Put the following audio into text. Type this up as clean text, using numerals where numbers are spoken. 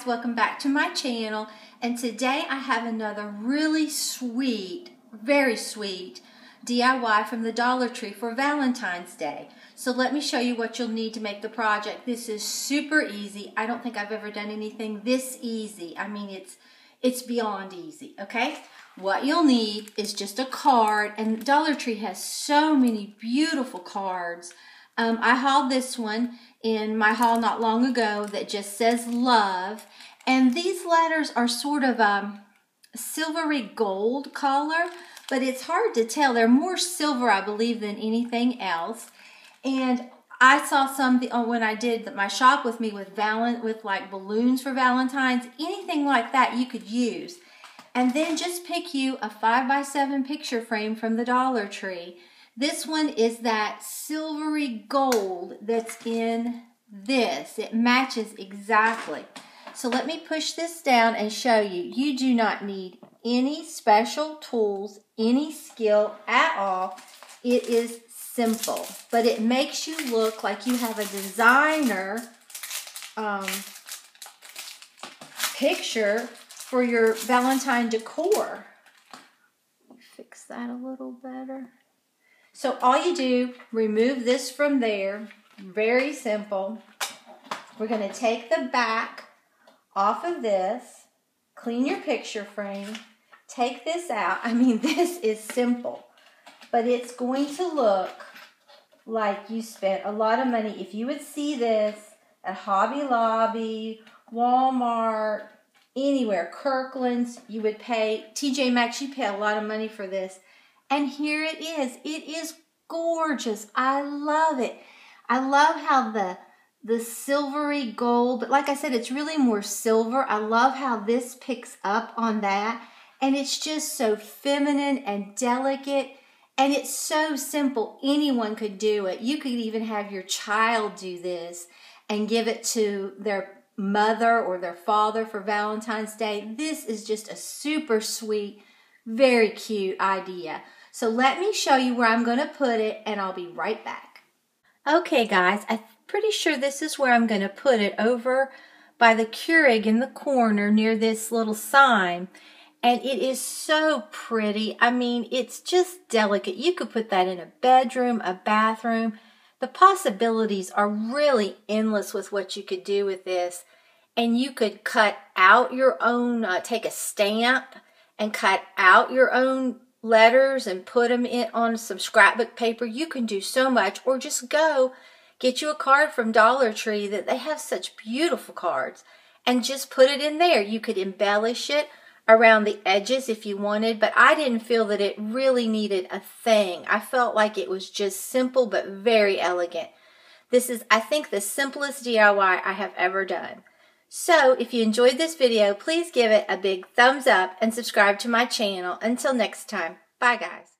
welcome back to my channel, and today I have another really sweet, very sweet DIY from the Dollar Tree for Valentine's Day. So let me show you what you'll need to make the project. This is super easy. I don't think I've ever done anything this easy. I mean, it's beyond easy, okay? What you'll need is just a card, and Dollar Tree has so many beautiful cards. I hauled this one in my haul not long ago that just says love, and these letters are sort of a silvery gold color, but it's hard to tell. They're more silver, I believe, than anything else. And I saw some when I did my shop with me with like balloons for Valentine's, anything like that you could use. And then just pick you a 5x7 picture frame from the Dollar Tree. This one is that silvery gold that's in this. It matches exactly. So let me push this down and show you. You do not need any special tools, any skill at all. It is simple, but it makes you look like you have a designer picture for your Valentine decor. Fix that a little better. So all you do, remove this from there. Very simple. We're going to take the back off of this, clean your picture frame, take this out. I mean, this is simple, but it's going to look like you spent a lot of money. If you would see this at Hobby Lobby, Walmart, anywhere, Kirkland's, you would pay, TJ Maxx, you pay a lot of money for this. And here it is. It is gorgeous. I love it. I love how the silvery gold, but like I said, it's really more silver. I love how this picks up on that. And it's just so feminine and delicate. And it's so simple. Anyone could do it. You could even have your child do this and give it to their mother or their father for Valentine's Day. This is just a super sweet, very cute idea. So let me show you where I'm going to put it, and I'll be right back. Okay, guys, I'm pretty sure this is where I'm going to put it, over by the Keurig in the corner near this little sign. And it is so pretty. I mean, it's just delicate. You could put that in a bedroom, a bathroom. The possibilities are really endless with what you could do with this. And you could cut out your own, take a stamp and cut out your own letters and put them in on some scrapbook paper. You can do so much. Or just go get you a card from Dollar Tree, that they have such beautiful cards, and just put it in there. You could embellish it around the edges if you wanted, but I didn't feel that it really needed a thing. I felt like it was just simple but very elegant. This is, I think, the simplest DIY I have ever done. So if you enjoyed this video, please give it a big thumbs up and subscribe to my channel. Until next time, bye guys.